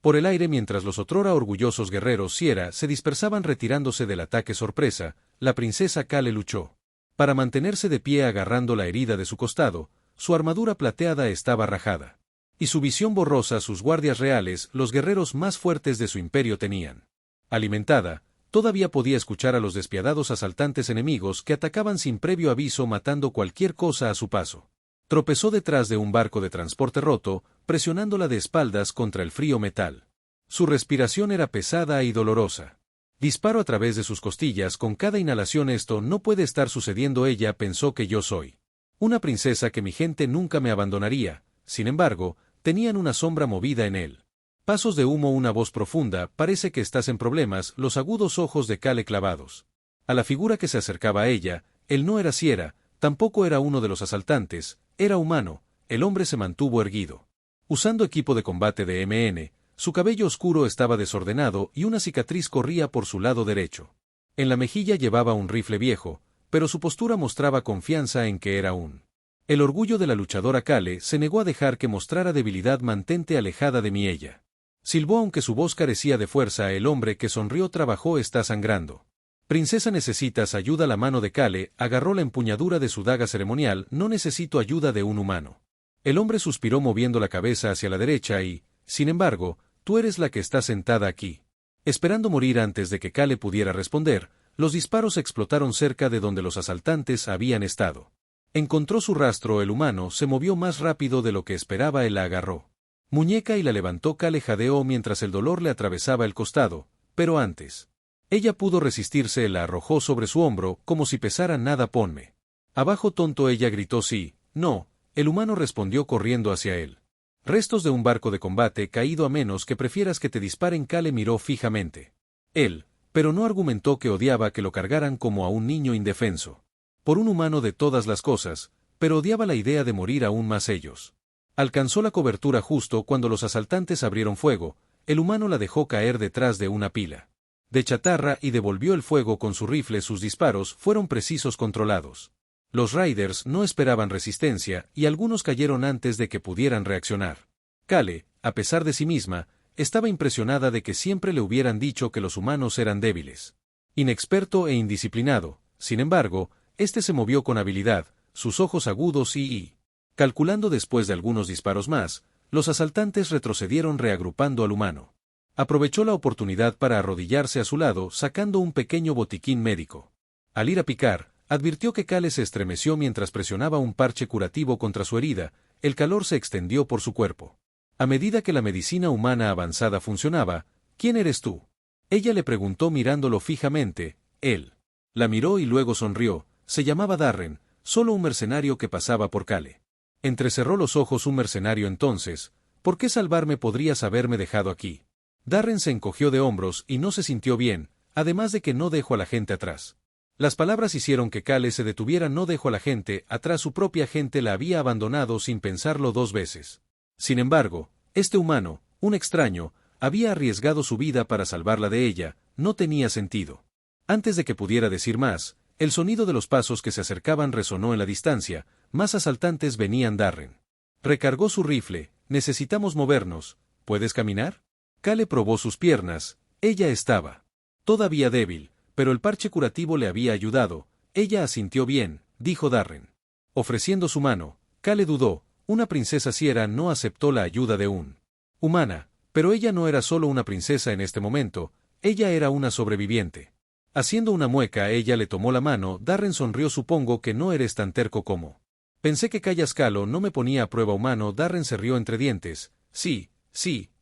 Por el aire mientras los otrora orgullosos guerreros Sierra se dispersaban retirándose del ataque sorpresa, la princesa Kale luchó. Para mantenerse de pie agarrando la herida de su costado, su armadura plateada estaba rajada. Y su visión borrosa sus guardias reales, los guerreros más fuertes de su imperio tenían. Alimentada, todavía podía escuchar a los despiadados asaltantes enemigos que atacaban sin previo aviso matando cualquier cosa a su paso. Tropezó detrás de un barco de transporte roto, presionándola de espaldas contra el frío metal. Su respiración era pesada y dolorosa. Disparo a través de sus costillas con cada inhalación. Esto no puede estar sucediendo. Ella pensó que yo soy una princesa, que mi gente nunca me abandonaría. Sin embargo, tenían una sombra movida en él. Pasos de humo, una voz profunda, parece que estás en problemas, los agudos ojos de Kale clavados. A la figura que se acercaba a ella, él no era Sierra, tampoco era uno de los asaltantes, era humano. El hombre se mantuvo erguido. Usando equipo de combate de MN, su cabello oscuro estaba desordenado y una cicatriz corría por su lado derecho. En la mejilla llevaba un rifle viejo, pero su postura mostraba confianza en que era un. El orgullo de la luchadora Kale se negó a dejar que mostrara debilidad. Mantente alejada de mí, ella silbó aunque su voz carecía de fuerza. El hombre que sonrió trabajó. Está sangrando. Princesa, ¿necesitas ayuda? La mano de Kale agarró la empuñadura de su daga ceremonial. No necesito ayuda de un humano. El hombre suspiró moviendo la cabeza hacia la derecha y, sin embargo, tú eres la que está sentada aquí. Esperando morir antes de que Kale pudiera responder, los disparos explotaron cerca de donde los asaltantes habían estado. Encontró su rastro. El humano se movió más rápido de lo que esperaba. Él la agarró muñeca y la levantó. Kale jadeó mientras el dolor le atravesaba el costado, pero antes ella pudo resistirse, la arrojó sobre su hombro como si pesara nada. Ponme abajo, tonto, ella gritó. Sí, no, el humano respondió corriendo hacia él. Restos de un barco de combate caído. A menos que prefieras que te disparen. Kale miró fijamente. Él, pero no argumentó que odiaba que lo cargaran como a un niño indefenso. Por un humano de todas las cosas, pero odiaba la idea de morir aún más ellos. Alcanzó la cobertura justo cuando los asaltantes abrieron fuego. El humano la dejó caer detrás de una pila de chatarra y devolvió el fuego con su rifle. Sus disparos fueron precisos, controlados. Los Raiders no esperaban resistencia y algunos cayeron antes de que pudieran reaccionar. Kale, a pesar de sí misma, estaba impresionada de que siempre le hubieran dicho que los humanos eran débiles, inexperto e indisciplinado. Sin embargo, este se movió con habilidad, sus ojos agudos y calculando. Después de algunos disparos más, los asaltantes retrocedieron reagrupando al humano. Aprovechó la oportunidad para arrodillarse a su lado, sacando un pequeño botiquín médico. Al ir a picar, advirtió que Kale se estremeció mientras presionaba un parche curativo contra su herida. El calor se extendió por su cuerpo. A medida que la medicina humana avanzada funcionaba, ¿quién eres tú? Ella le preguntó mirándolo fijamente. Él la miró y luego sonrió. Se llamaba Darren, solo un mercenario que pasaba por Kale. Entrecerró los ojos. Un mercenario. Entonces, ¿por qué salvarme? Podrías haberme dejado aquí. Darren se encogió de hombros y no se sintió bien, además de que no dejó a la gente atrás. Las palabras hicieron que Kale se detuviera. No dejó a la gente atrás, su propia gente la había abandonado sin pensarlo dos veces. Sin embargo, este humano, un extraño, había arriesgado su vida para salvarla de ella. No tenía sentido. Antes de que pudiera decir más, el sonido de los pasos que se acercaban resonó en la distancia. Más asaltantes venían. Darren recargó su rifle. Necesitamos movernos. ¿Puedes caminar? Kale probó sus piernas. Ella estaba todavía débil, pero el parche curativo le había ayudado. Ella asintió. Bien, dijo Darren, ofreciendo su mano. Kale dudó. Una princesa Sierra no aceptó la ayuda de un humana, pero ella no era solo una princesa en este momento, ella era una sobreviviente. Haciendo una mueca, ella le tomó la mano. Darren sonrió. Supongo que no eres tan terco como pensé. Que callas, Kalo no me ponía a prueba. Humano. Darren se rió entre dientes. Sí,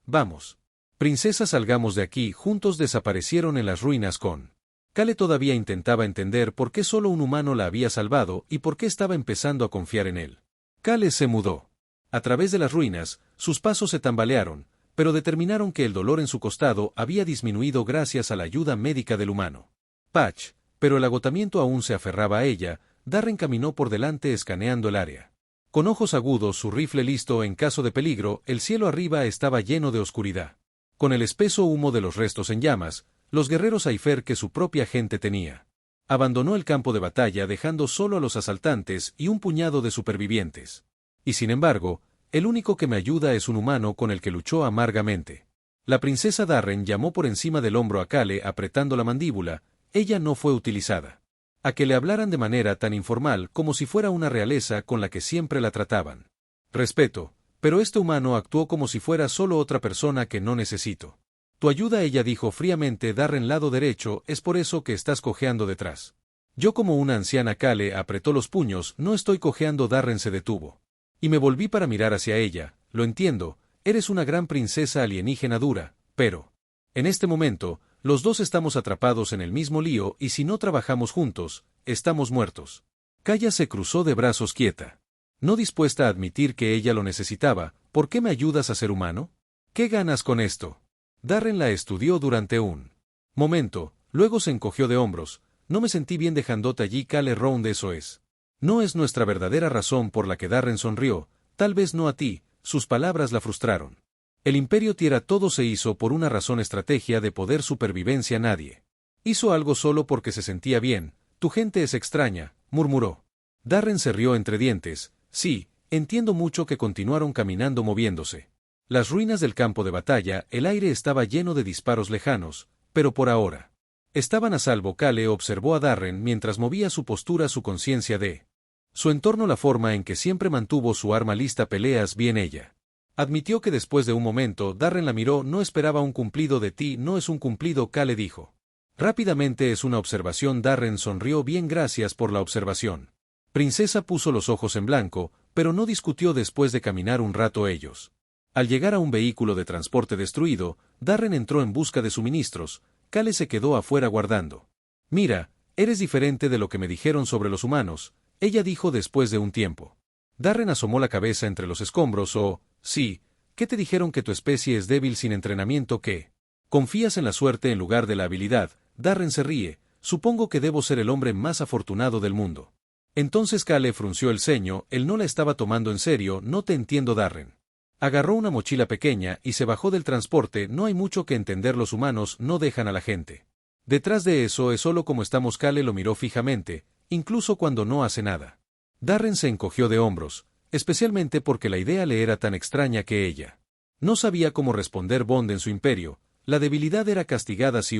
vamos. Princesa, salgamos de aquí. Juntos desaparecieron en las ruinas con Kale. Todavía intentaba entender por qué solo un humano la había salvado y por qué estaba empezando a confiar en él. Kale se mudó. A través de las ruinas, sus pasos se tambalearon, pero determinaron que el dolor en su costado había disminuido gracias a la ayuda médica del humano. Patch, pero el agotamiento aún se aferraba a ella. Darren caminó por delante escaneando el área. Con ojos agudos, su rifle listo en caso de peligro. El cielo arriba estaba lleno de oscuridad. Con el espeso humo de los restos en llamas, los guerreros Aifer que su propia gente tenía. Abandonó el campo de batalla dejando solo a los asaltantes y un puñado de supervivientes. Y sin embargo, el único que me ayuda es un humano con el que luchó amargamente. La princesa Darren llamó por encima del hombro a Kale apretando la mandíbula. Ella no fue utilizada. A que le hablaran de manera tan informal como si fuera una realeza con la que siempre la trataban. Respeto, pero este humano actuó como si fuera solo otra persona que no necesito. Tu ayuda, ella dijo fríamente. Darren lado derecho, es por eso que estás cojeando detrás. Yo como una anciana. Kale apretó los puños. No estoy cojeando. Darren se detuvo. Y me volví para mirar hacia ella. Lo entiendo, eres una gran princesa alienígena dura, pero... En este momento, los dos estamos atrapados en el mismo lío y si no trabajamos juntos, estamos muertos. Kaya se cruzó de brazos quieta. No dispuesta a admitir que ella lo necesitaba. ¿Por qué me ayudas a ser humano? ¿Qué ganas con esto? Darren la estudió durante un momento, luego se encogió de hombros. No me sentí bien dejándote allí. Kale Round, eso es. No es nuestra verdadera razón por la que Darren sonrió, tal vez no a ti. Sus palabras la frustraron. El Imperio Tierra todo se hizo por una razón, estrategia de poder, supervivencia. Nadie hizo algo solo porque se sentía bien. Tu gente es extraña, murmuró. Darren se rió entre dientes. Sí, entiendo mucho. Que continuaron caminando moviéndose. Las ruinas del campo de batalla, el aire estaba lleno de disparos lejanos, pero por ahora estaban a salvo. Kale observó a Darren mientras movía su postura, su conciencia de su entorno, la forma en que siempre mantuvo su arma lista. Peleas bien. Ella admitió que después de un momento Darren la miró. No esperaba un cumplido de ti. No es un cumplido, Kale dijo. Rápidamente, es una observación. Darren sonrió. Bien, gracias por la observación. Princesa puso los ojos en blanco, pero no discutió. Después de caminar un rato ellos. Al llegar a un vehículo de transporte destruido, Darren entró en busca de suministros. Kale se quedó afuera guardando. Mira, eres diferente de lo que me dijeron sobre los humanos, ella dijo después de un tiempo. Darren asomó la cabeza entre los escombros. Oh, sí, ¿qué te dijeron? Que tu especie es débil, sin entrenamiento, que confías en la suerte en lugar de la habilidad. Darren se ríe. Supongo que debo ser el hombre más afortunado del mundo. Entonces Kale frunció el ceño. Él no la estaba tomando en serio. No te entiendo. Darren agarró una mochila pequeña y se bajó del transporte. No hay mucho que entender. Los humanos no dejan a la gente detrás de eso. Es solo como estamos. Kale lo miró fijamente, incluso cuando no hace nada. Darren se encogió de hombros, especialmente porque la idea le era tan extraña que ella no sabía cómo responder. Bond en su imperio, la debilidad era castigada. Si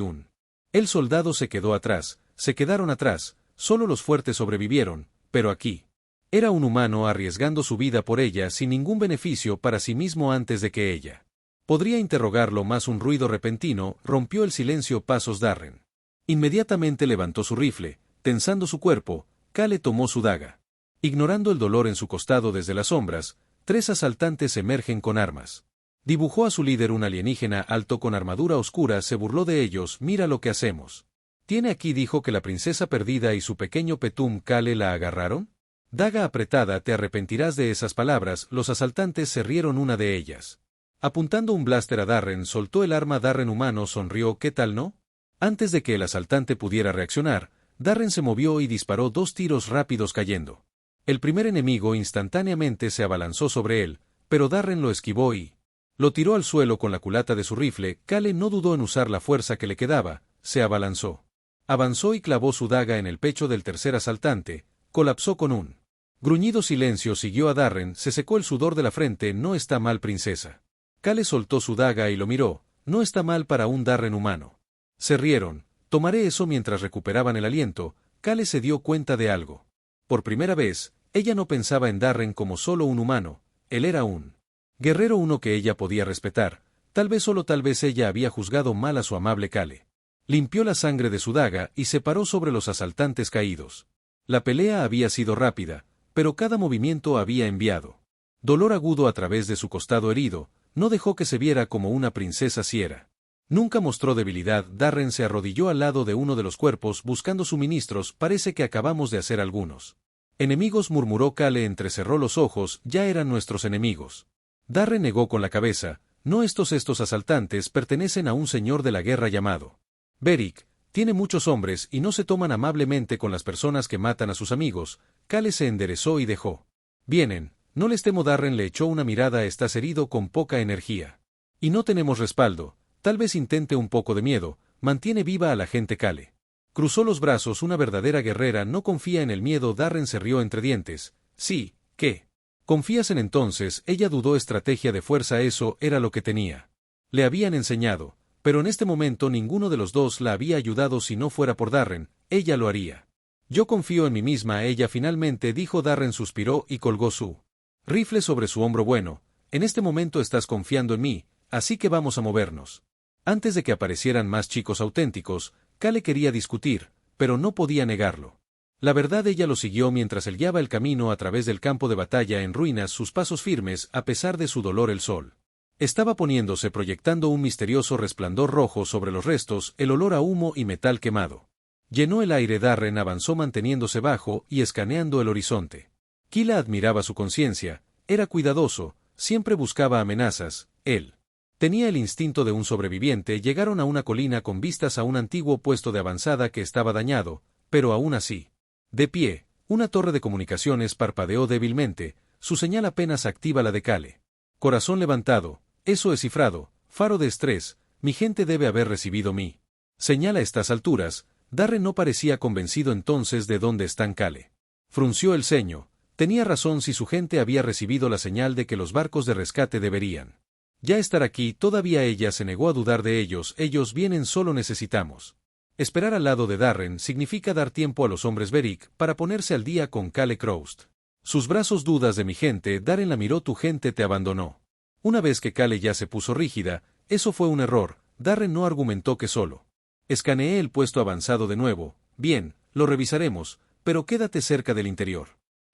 el soldado se quedó atrás, se quedaron atrás, solo los fuertes sobrevivieron, pero aquí era un humano arriesgando su vida por ella sin ningún beneficio para sí mismo. Antes de que ella podría interrogarlo más, un ruido repentino rompió el silencio. Pasos. Darren inmediatamente levantó su rifle, tensando su cuerpo. Kale tomó su daga. Ignorando el dolor en su costado desde las sombras, 3 asaltantes emergen con armas. Dibujó a su líder, un alienígena alto con armadura oscura. Se burló de ellos. Mira lo que hacemos. Tiene aquí, dijo, que la princesa perdida y su pequeño Petum. Kale la agarraron. Daga apretada. Te arrepentirás de esas palabras. Los asaltantes se rieron. Una de ellas, apuntando un blaster a Darren, soltó el arma. Darren humano sonrió. ¿Qué tal, no? Antes de que el asaltante pudiera reaccionar, Darren se movió y disparó 2 tiros rápidos cayendo. El primer enemigo instantáneamente se abalanzó sobre él, pero Darren lo esquivó y lo tiró al suelo con la culata de su rifle. Kale no dudó en usar la fuerza que le quedaba, se abalanzó. Avanzó y clavó su daga en el pecho del tercer asaltante. Colapsó con un gruñido. Silencio. Siguió a Darren. Se secó el sudor de la frente. No está mal, princesa. Kale soltó su daga y lo miró. No está mal para un Darren humano. Se rieron. Tomaré eso. Mientras recuperaban el aliento, Kale se dio cuenta de algo. Por primera vez, ella no pensaba en Darren como solo un humano. Él era un guerrero, uno que ella podía respetar. Tal vez, solo tal vez, ella había juzgado mal a su amable Kale. Limpió la sangre de su daga y se paró sobre los asaltantes caídos. La pelea había sido rápida, pero cada movimiento había enviado dolor agudo a través de su costado herido. No dejó que se viera como una princesa siera. Nunca mostró debilidad. Darren se arrodilló al lado de uno de los cuerpos buscando suministros. Parece que acabamos de hacer algunos enemigos, murmuró Kale. Entrecerró los ojos. Ya eran nuestros enemigos. Darren negó con la cabeza. No, estos asaltantes pertenecen a un señor de la guerra llamado Beric. Tiene muchos hombres y no se toman amablemente con las personas que matan a sus amigos. Kale se enderezó y dejó. Vienen, no les temo. Darren le echó una mirada. Estás herido, con poca energía. Y no tenemos respaldo. Tal vez intente un poco de miedo. Mantiene viva a la gente. Kale cruzó los brazos. Una verdadera guerrera no confía en el miedo. Darren se rió entre dientes. Sí, ¿qué? ¿Confías en entonces? Ella dudó. Estrategia de fuerza. Eso era lo que tenía Le habían enseñado, pero en este momento ninguno de los dos la había ayudado si no fuera por Darren, ella lo haría. Yo confío en mí misma, ella finalmente dijo. Darren suspiró y colgó su rifle sobre su hombro. Bueno, en este momento estás confiando en mí, así que vamos a movernos. Antes de que aparecieran más chicos auténticos, Kale quería discutir, pero no podía negarlo. La verdad, ella lo siguió mientras él guiaba el camino a través del campo de batalla en ruinas, sus pasos firmes a pesar de su dolor. El sol estaba poniéndose, proyectando un misterioso resplandor rojo sobre los restos. El olor a humo y metal quemado llenó el aire. Darren avanzó manteniéndose bajo y escaneando el horizonte. Kila admiraba su conciencia, era cuidadoso, siempre buscaba amenazas. Él tenía el instinto de un sobreviviente. Llegaron a una colina con vistas a un antiguo puesto de avanzada que estaba dañado, pero aún así de pie. Una torre de comunicaciones parpadeó débilmente, su señal apenas activa. La de Kale. Corazón levantado, eso es cifrado, faro de estrés, mi gente debe haber recibido mi señal a estas alturas. Darren no parecía convencido entonces de dónde están. Kale frunció el ceño, tenía razón si su gente había recibido la señal de que los barcos de rescate deberían ya estar aquí. Todavía ella se negó a dudar de ellos. Ellos vienen, solo necesitamos esperar al lado de Darren. Significa dar tiempo a los hombres Beric para ponerse al día con Kale Croust. Sus brazos. Dudas de mi gente. Darren la miró. Tu gente te abandonó. Una vez que Kale ya se puso rígida, eso fue un error. Darren no argumentó que solo escaneé el puesto avanzado de nuevo. Bien, lo revisaremos, pero quédate cerca del interior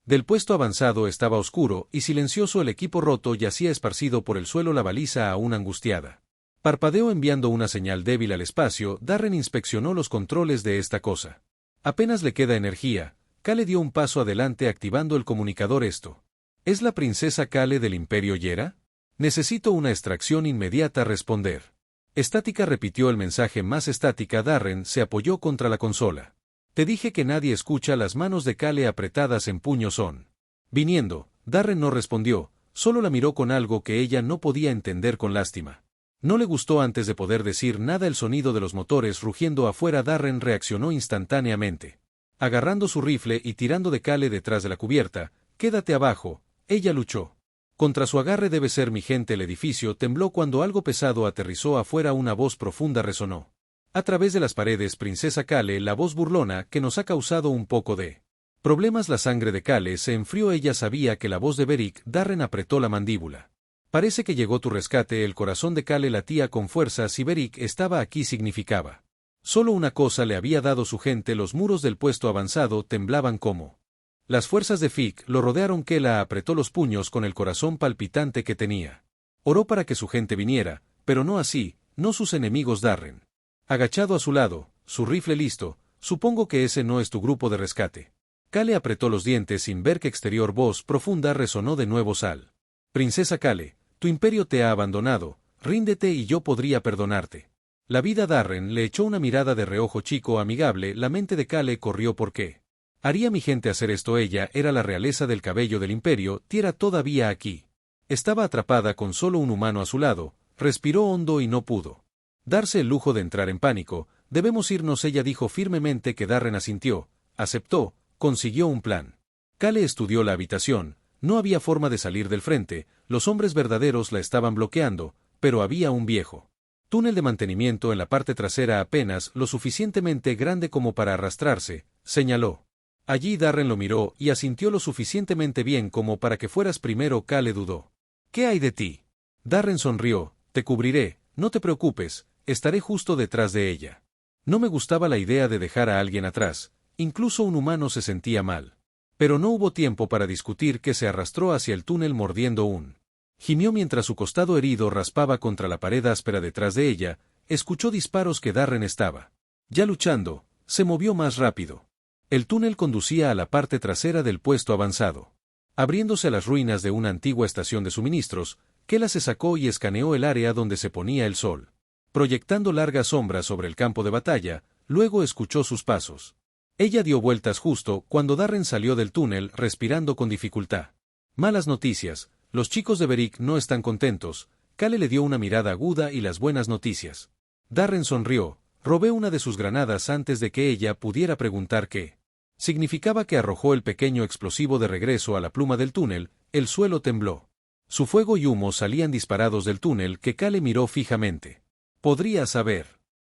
del puesto avanzado. Estaba oscuro y silencioso. El equipo roto yacía esparcido por el suelo, la baliza aún angustiada. Parpadeó enviando una señal débil al espacio. Darren inspeccionó los controles de esta cosa. Apenas le queda energía. Kale dio un paso adelante activando el comunicador. ¿Esto es la princesa Kale del Imperio Yera? Necesito una extracción inmediata. Responder. Estática, repitió el mensaje más estática. Darren se apoyó contra la consola. Te dije que nadie escucha. Las manos de Kale apretadas en puño. Son viniendo. Darren no respondió, solo la miró con algo que ella no podía entender. Con lástima. No le gustó. Antes de poder decir nada, el sonido de los motores rugiendo afuera. Darren reaccionó instantáneamente, agarrando su rifle y tirando de Kale detrás de la cubierta. Quédate abajo. Ella luchó contra su agarre. Debe ser mi gente. El edificio tembló cuando algo pesado aterrizó afuera. Una voz profunda resonó a través de las paredes. Princesa Kale, la voz burlona que nos ha causado un poco de problemas. La sangre de Kale se enfrió. Ella sabía que la voz de Beric. Darren apretó la mandíbula. Parece que llegó tu rescate. El corazón de Kale latía con fuerza. Si Beric estaba aquí, significaba solo una cosa: le había dado su gente. Los muros del puesto avanzado temblaban como las fuerzas de Fick lo rodearon. Kela apretó los puños con el corazón palpitante que tenía. Oró para que su gente viniera, pero no así, no sus enemigos. Darren agachado a su lado, su rifle listo. Supongo que ese no es tu grupo de rescate. Kale apretó los dientes sin ver que exterior. Voz profunda resonó de nuevo. Sal. Princesa Kale, tu imperio te ha abandonado, ríndete y yo podría perdonarte la vida. Darren le echó una mirada de reojo chico amigable. La mente de Kale corrió. ¿Por qué haría mi gente hacer esto? Ella era la realeza del cabello del imperio. Tierra todavía aquí. Estaba atrapada con solo un humano a su lado. Respiró hondo y no pudo darse el lujo de entrar en pánico. Debemos irnos, ella dijo firmemente. Que Darren asintió, aceptó, consiguió un plan. Kale estudió la habitación. No había forma de salir del frente, los hombres verdaderos la estaban bloqueando, pero había un viejo túnel de mantenimiento en la parte trasera, apenas lo suficientemente grande como para arrastrarse, señaló. Allí. Darren lo miró y asintió lo suficientemente bien como para que fueras primero. Kale dudó. ¿Qué hay de ti? Darren sonrió. Te cubriré, no te preocupes, estaré justo detrás de ella. No me gustaba la idea de dejar a alguien atrás, incluso un humano se sentía mal. Pero no hubo tiempo para discutir. Que se arrastró hacia el túnel mordiendo un gimió mientras su costado herido raspaba contra la pared áspera detrás de ella. Escuchó disparos. Que Darren estaba ya luchando, se movió más rápido. El túnel conducía a la parte trasera del puesto avanzado, abriéndose a las ruinas de una antigua estación de suministros. Kela se sacó y escaneó el área donde se ponía el sol, proyectando largas sombras sobre el campo de batalla. Luego escuchó sus pasos. Ella dio vueltas justo cuando Darren salió del túnel, respirando con dificultad. Malas noticias, los chicos de Beric no están contentos. Kale le dio una mirada aguda. Y las buenas noticias. Darren sonrió. Robé una de sus granadas antes de que ella pudiera preguntar qué significaba. Que arrojó el pequeño explosivo de regreso a la pluma del túnel. El suelo tembló. Su fuego y humo salían disparados del túnel que Kale miró fijamente. Podría saber.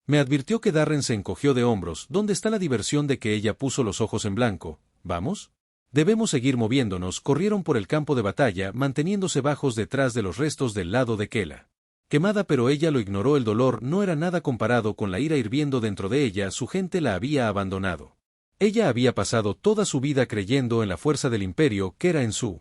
Me advirtió que Darren se encogió de hombros. ¿Dónde está la diversión de que ella puso los ojos en blanco? ¿Vamos? Debemos seguir moviéndonos. Corrieron por el campo de batalla, manteniéndose bajos detrás de los restos del lado de Kela. Quemada, pero ella lo ignoró. El dolor no era nada comparado con la ira hirviendo dentro de ella. Su gente la había abandonado. Ella había pasado toda su vida creyendo en la fuerza del imperio, que era en su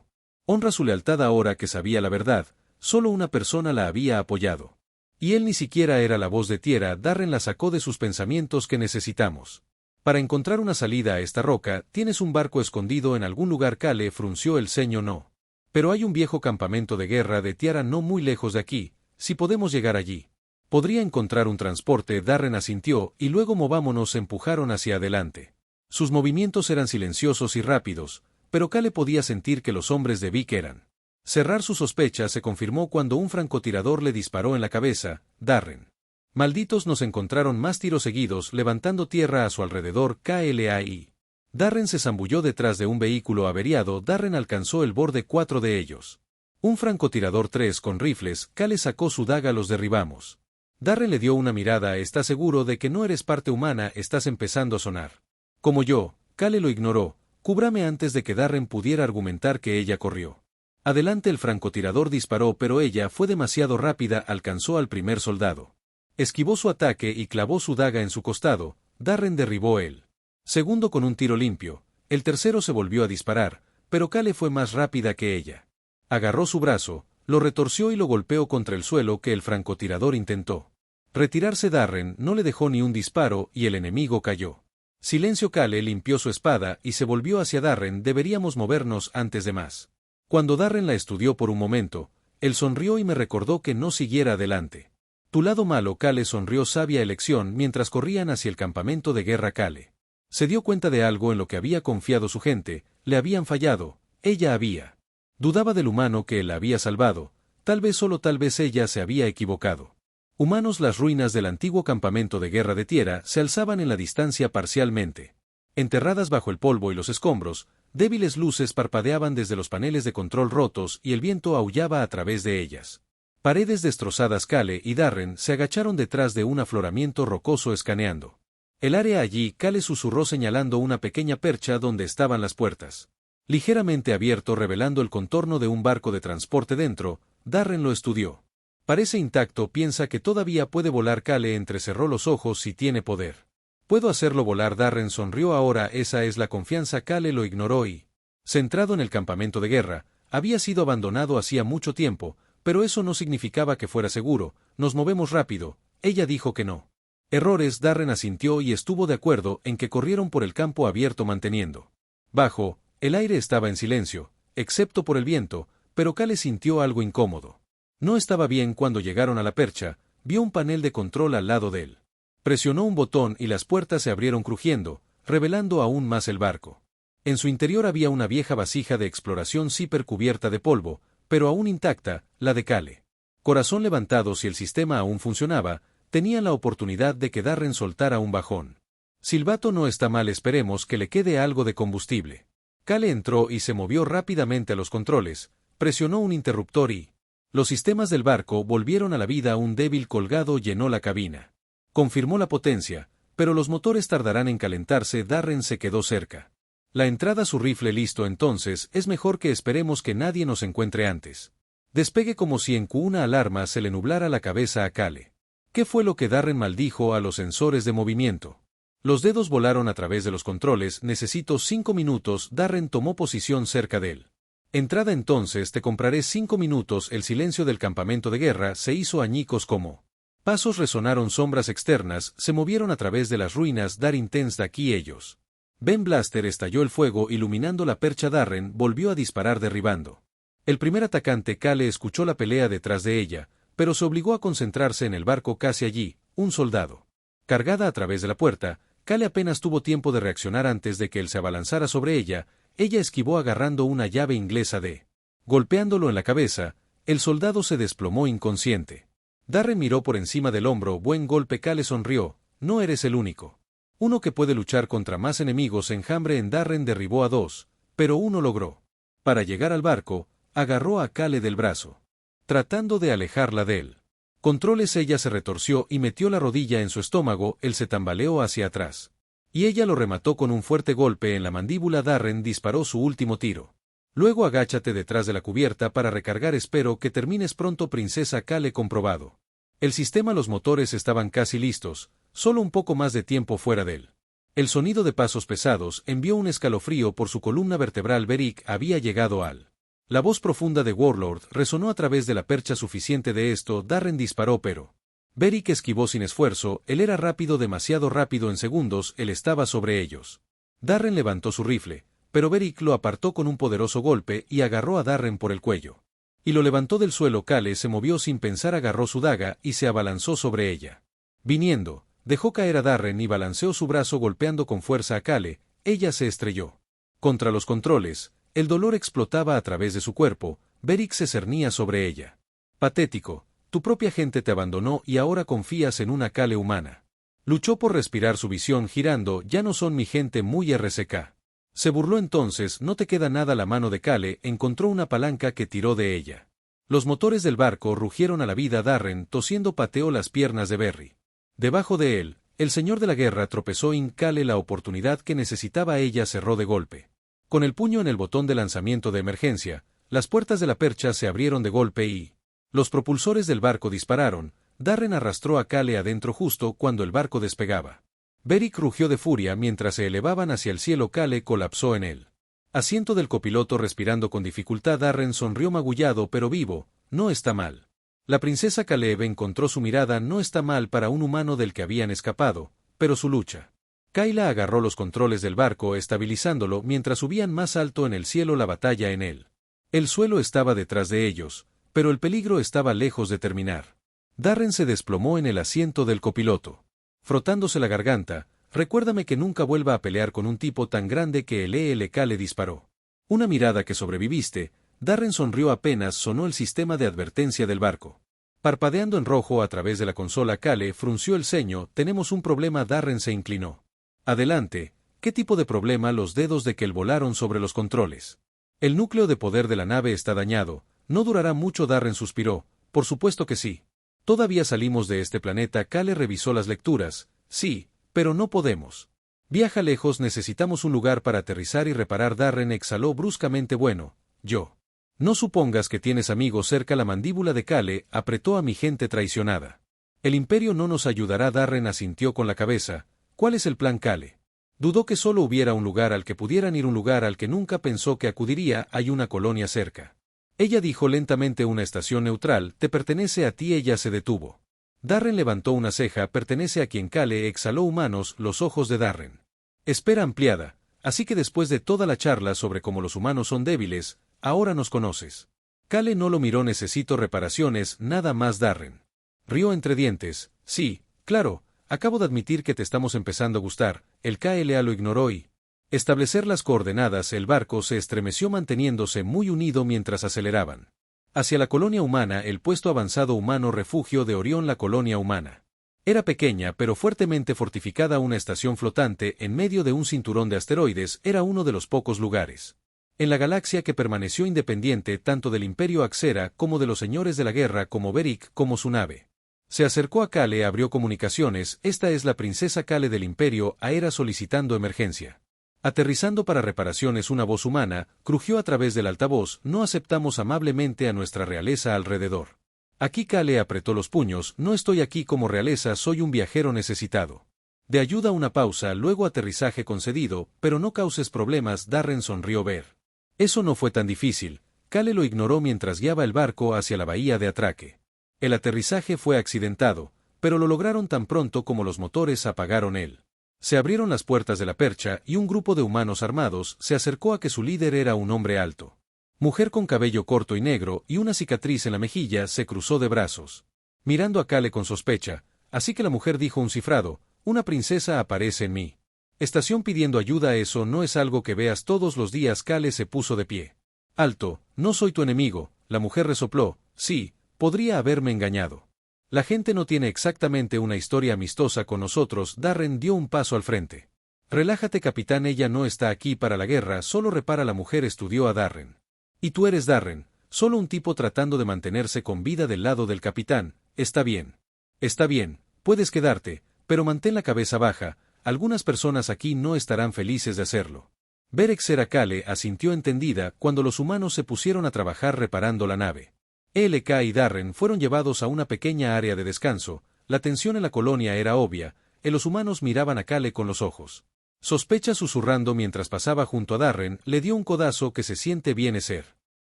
honra, su lealtad. Ahora que sabía la verdad, solo una persona la había apoyado. Y él ni siquiera era la voz de Tierra. Darren la sacó de sus pensamientos. ¿Que necesitamos? Para encontrar una salida a esta roca, ¿tienes un barco escondido en algún lugar? Kale frunció el ceño. No. Pero hay un viejo campamento de guerra de Tierra no muy lejos de aquí. Si podemos llegar allí, podría encontrar un transporte. Darren asintió, y luego movámonos. Empujaron hacia adelante. Sus movimientos eran silenciosos y rápidos, pero Kale podía sentir que los hombres de Vic eran. Cerrar sus sospechas se confirmó cuando un francotirador le disparó en la cabeza. Darren. Malditos, nos encontraron más tiros seguidos, levantando tierra a su alrededor. KLAI. Darren se zambulló detrás de un vehículo averiado. Darren alcanzó el borde. 4 de ellos. Un francotirador, 3 con rifles. Kale sacó su daga. Los derribamos. Darren le dio una mirada. ¿Estás seguro de que no eres parte humana? Estás empezando a sonar como yo. Kale lo ignoró. Cúbrame. Antes de que Darren pudiera argumentar, que ella corrió adelante. El francotirador disparó, pero ella fue demasiado rápida. Alcanzó al primer soldado. Esquivó su ataque y clavó su daga en su costado. Darren derribó el segundo con un tiro limpio. El tercero se volvió a disparar, pero Kale fue más rápida que ella. Agarró su brazo, lo retorció y lo golpeó contra el suelo. Que el francotirador intentó retirarse. Darren no le dejó ni un disparo y el enemigo cayó. Silencio. Kale limpió su espada y se volvió hacia Darren. Deberíamos movernos antes de más. Cuando Darren la estudió por un momento, él sonrió y me recordó que no siguiera adelante. Tu lado malo. Kale sonrió. Sabia elección. Mientras corrían hacia el campamento de guerra, Kale se dio cuenta de algo en lo que había confiado su gente. Le habían fallado. Ella había dudaba del humano que la había salvado. Tal vez, solo tal vez, ella se había equivocado. Humanos. Las ruinas del antiguo campamento de guerra de Tierra se alzaban en la distancia parcialmente enterradas bajo el polvo y los escombros. Débiles luces parpadeaban desde los paneles de control rotos y el viento aullaba a través de ellas. Paredes destrozadas. Kale y Darren se agacharon detrás de un afloramiento rocoso escaneando el área. Allí, Kale susurró señalando una pequeña percha donde estaban las puertas. Ligeramente abierto, revelando el contorno de un barco de transporte dentro. Darren lo estudió. Parece intacto. Piensa que todavía puede volar. Kale entrecerró los ojos. Si tiene poder, puedo hacerlo volar. Darren sonrió. Ahora esa es la confianza. Kale lo ignoró y, centrado en el campamento de guerra, había sido abandonado hacía mucho tiempo, pero eso no significaba que fuera seguro. Nos movemos rápido. Ella dijo que no. Errores. Darren asintió y estuvo de acuerdo en que corrieron por el campo abierto manteniendo bajo el aire. Estaba en silencio, excepto por el viento, pero Kale sintió algo incómodo. No estaba bien. Cuando llegaron a la percha, vio un panel de control al lado de él. Presionó un botón y las puertas se abrieron crujiendo, revelando aún más el barco. En su interior había una vieja vasija de exploración zipper cubierta de polvo, pero aún intacta, la de Kale. Corazón levantado. Si el sistema aún funcionaba, tenía la oportunidad de que Darren soltara un bajón. Silbato. No está mal. Esperemos que le quede algo de combustible. Kale entró y se movió rápidamente a los controles, presionó un interruptor y los sistemas del barco volvieron a la vida. Un débil colgado llenó la cabina. Confirmó la potencia, pero los motores tardarán en calentarse. Darren se quedó cerca la entrada. Su rifle listo. Entonces es mejor que esperemos que nadie nos encuentre antes. Despegue. Como si en una alarma se le nublara la cabeza a Kale. ¿Qué fue lo que Darren maldijo a los sensores de movimiento? Los dedos volaron a través de los controles. Necesito 5 minutos. Darren tomó posición cerca de él. Entrada. Entonces te compraré 5 minutos. El silencio del campamento de guerra se hizo añicos. Como pasos resonaron. Sombras externas se movieron a través de las ruinas. Dar intensa. Aquí ellos. Ben Blaster. Estalló el fuego iluminando la percha. Darren volvió a disparar derribando el primer atacante. Kale escuchó la pelea detrás de ella, pero se obligó a concentrarse en el barco. Casi allí, un soldado cargada a través de la puerta. Kale apenas tuvo tiempo de reaccionar antes de que él se abalanzara sobre ella. Ella esquivó agarrando una llave inglesa de golpeándolo en la cabeza. El soldado se desplomó inconsciente. Darren miró por encima del hombro. Buen golpe. Kale sonrió. No eres el único. Uno que puede luchar contra más enemigos. Enjambre en Darren derribó a 2, pero uno logró. Para llegar al barco, Agarró a Kale del brazo, tratando de alejarla de él. Controles ella se retorció y metió la rodilla en su estómago, él se tambaleó hacia atrás. Y ella lo remató con un fuerte golpe en la mandíbula. Darren disparó su último tiro. Luego agáchate detrás de la cubierta para recargar. Espero que termines pronto, princesa Kale. Comprobado. El sistema, los motores estaban casi listos, solo un poco más de tiempo fuera de él. El sonido de pasos pesados envió un escalofrío por su columna vertebral. Beric había llegado al. La voz profunda de Warlord resonó a través de la percha. Suficiente de esto. Darren disparó, pero Beric esquivó sin esfuerzo. Él era rápido, demasiado rápido. En segundos, él estaba sobre ellos. Darren levantó su rifle, pero Beric lo apartó con un poderoso golpe y agarró a Darren por el cuello. Y lo levantó del suelo. Kale se movió sin pensar, agarró su daga y se abalanzó sobre ella. Viniendo, dejó caer a Darren y balanceó su brazo golpeando con fuerza a Kale. Ella se estrelló contra los controles. El dolor explotaba a través de su cuerpo. Beric se cernía sobre ella. Patético, tu propia gente te abandonó y ahora confías en una Kale humana. Luchó por respirar, su visión girando. Ya no son mi gente. Muy RCK. Se burló entonces. No te queda nada. La mano de Kale encontró una palanca que tiró de ella. Los motores del barco rugieron a la vida. Darren, tosiendo, pateó las piernas de Berry. Debajo de él, el señor de la guerra tropezó. Kale, la oportunidad que necesitaba. Ella cerró de golpe. Con el puño en el botón de lanzamiento de emergencia, las puertas de la percha se abrieron de golpe y los propulsores del barco dispararon. Darren arrastró a Kale adentro justo cuando el barco despegaba. Beric rugió de furia mientras se elevaban hacia el cielo. Kale colapsó en el asiento del copiloto respirando con dificultad. Darren sonrió magullado pero vivo. No está mal. La princesa Caleb encontró su mirada. No está mal para un humano del que habían escapado, pero su lucha. Kayla agarró los controles del barco estabilizándolo mientras subían más alto en el cielo. La batalla en él. El suelo estaba detrás de ellos, pero el peligro estaba lejos de terminar. Darren se desplomó en el asiento del copiloto, frotándose la garganta. Recuérdame que nunca vuelva a pelear con un tipo tan grande que el Kale disparó. Una mirada que sobreviviste. Darren sonrió apenas sonó el sistema de advertencia del barco. Parpadeando en rojo a través de la consola. Kale frunció el ceño. Tenemos un problema. Darren se inclinó. Adelante, ¿qué tipo de problema? Los dedos de Kel volaron sobre los controles. El núcleo de poder de la nave está dañado. No durará mucho. Darren suspiró. Por supuesto que sí. Todavía salimos de este planeta. Kale revisó las lecturas. Sí, pero no podemos. Viaja lejos. Necesitamos un lugar para aterrizar y reparar. Darren exhaló bruscamente. Bueno, yo. No supongas que tienes amigos cerca. La mandíbula de Kale apretó. A mi gente traicionada. El imperio no nos ayudará. Darren asintió con la cabeza. ¿Cuál es el plan? Kale dudó que solo hubiera un lugar al que pudieran ir, un lugar al que nunca pensó que acudiría. Hay una colonia cerca. Ella dijo lentamente. Una estación neutral. Te pertenece a ti. Ella se detuvo. Darren levantó una ceja. Pertenece a quien? Kale exhaló. Humanos. Los ojos de Darren. Espera ampliada. Así que después de toda la charla sobre cómo los humanos son débiles, ahora nos conoces. Kale no lo miró. Necesito reparaciones, nada más. Darren rió entre dientes. Sí, claro. Acabo de admitir que te estamos empezando a gustar. El KLA lo ignoró y establecer las coordenadas. El barco se estremeció manteniéndose muy unido mientras aceleraban hacia la colonia humana. El puesto avanzado humano. Refugio de Orión. La colonia humana era pequeña pero fuertemente fortificada. Una estación flotante en medio de un cinturón de asteroides. Era uno de los pocos lugares en la galaxia que permaneció independiente tanto del Imperio Axera como de los señores de la guerra como Beric como su nave. Se acercó a Kale. Abrió comunicaciones. Esta es la princesa Kale del Imperio Aera solicitando emergencia. Aterrizando para reparaciones. Una voz humana crujió a través del altavoz. No aceptamos amablemente a nuestra realeza alrededor. Aquí. Kale apretó los puños. No estoy aquí como realeza. Soy un viajero necesitado de ayuda. Una pausa. Luego aterrizaje concedido. Pero no causes problemas. Darren sonrió. Ver. Eso no fue tan difícil. Kale lo ignoró mientras guiaba el barco hacia la bahía de atraque. El aterrizaje fue accidentado, pero lo lograron tan pronto como los motores apagaron él. Se abrieron las puertas de la percha y un grupo de humanos armados se acercó a que su líder era un hombre alto. Mujer con cabello corto y negro y una cicatriz en la mejilla se cruzó de brazos, mirando a Kale con sospecha, así que la mujer dijo un cifrado. Una princesa aparece en mi estación pidiendo ayuda. Eso no es algo que veas todos los días. Kale se puso de pie. Alto, no soy tu enemigo. La mujer resopló. Sí. Podría haberme engañado. La gente no tiene exactamente una historia amistosa con nosotros. Darren dio un paso al frente. Relájate, capitán. Ella no está aquí para la guerra, solo repara. La mujer estudió a Darren. Y tú eres Darren. solo un tipo tratando de mantenerse con vida del lado del capitán. Está bien. Está bien, puedes quedarte, pero mantén la cabeza baja, algunas personas aquí no estarán felices de hacerlo. Beric Seracale asintió entendida cuando los humanos se pusieron a trabajar reparando la nave. LK y Darren fueron llevados a una pequeña área de descanso, la tensión en la colonia era obvia, y los humanos miraban a Kale con los ojos. Sospecha susurrando mientras pasaba junto a Darren, le dio un codazo que se siente bien ser.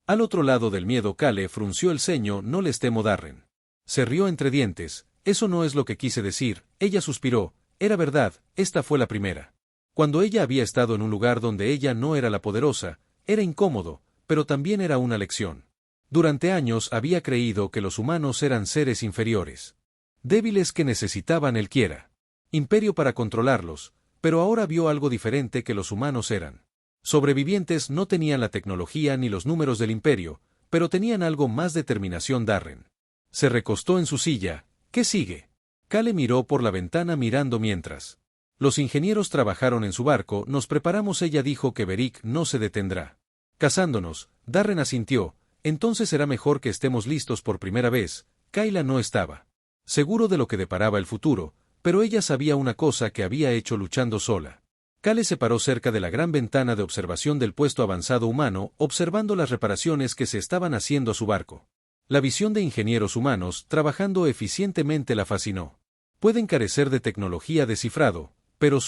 Al otro lado del miedo Kale frunció el ceño, no les temo Darren. Se rió entre dientes, eso no es lo que quise decir, ella suspiró, era verdad, esta fue la primera. Cuando ella había estado en un lugar donde ella no era la poderosa, era incómodo, pero también era una lección. Durante años había creído que los humanos eran seres inferiores. Débiles que necesitaban el quiera. Imperio para controlarlos, pero ahora vio algo diferente que los humanos eran. Sobrevivientes no tenían la tecnología ni los números del imperio, pero tenían algo más determinación. Darren se recostó en su silla. ¿Qué sigue? Kale miró por la ventana mirando mientras. Los ingenieros trabajaron en su barco, nos preparamos. Ella dijo que Beric no se detendrá. Casándonos, Darren asintió, entonces será mejor que estemos listos por primera vez. Kayla no estaba seguro de lo que deparaba el futuro, pero ella sabía una cosa que había hecho luchando sola. Kale se paró cerca de la gran ventana de observación del puesto avanzado humano, observando las reparaciones que se estaban haciendo a su barco. La visión de ingenieros humanos trabajando eficientemente la fascinó. Pueden carecer de tecnología de cifrado, pero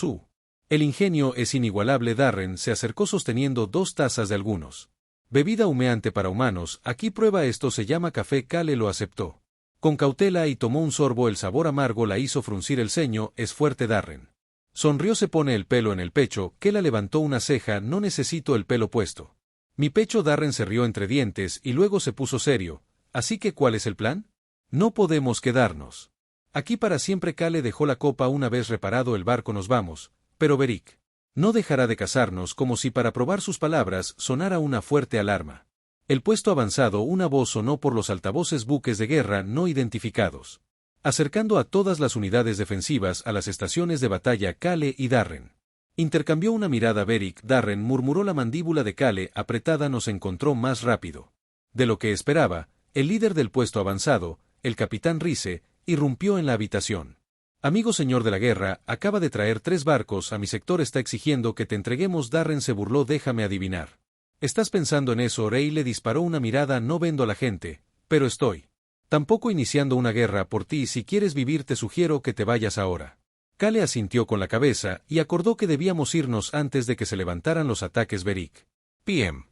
el ingenio es inigualable. Darren se acercó sosteniendo 2 tazas de algunos. Bebida humeante para humanos, aquí prueba esto, se llama café. Kale lo aceptó con cautela y tomó un sorbo. El sabor amargo la hizo fruncir el ceño. Es fuerte. Darren sonrió. Se pone el pelo en el pecho. Kela levantó una ceja. No necesito el pelo puesto. Mi pecho. Darren se rió entre dientes y luego se puso serio. Así que ¿cuál es el plan? No podemos quedarnos aquí para siempre. Kale dejó la copa. Una vez reparado el barco nos vamos, pero Beric no dejará de cazarnos. Como si para probar sus palabras sonara una fuerte alarma. El puesto avanzado. Una voz sonó por los altavoces. Buques de guerra no identificados. Acercando a todas las unidades defensivas a las estaciones de batalla. Kale y Darren intercambió una mirada. Beric. Darren murmuró. La mandíbula de Kale apretada. Nos encontró más rápido de lo que esperaba. El líder del puesto avanzado, el capitán Rice, irrumpió en la habitación. Amigo señor de la guerra, acaba de traer 3 barcos a mi sector. Está exigiendo que te entreguemos. Darren se burló. Déjame adivinar. ¿Estás pensando en eso? Rey le disparó una mirada. No vendo a la gente, pero estoy tampoco iniciando una guerra por ti. Si quieres vivir te sugiero que te vayas ahora. Kale asintió con la cabeza y acordó que debíamos irnos antes de que se levantaran los ataques. Beric PM.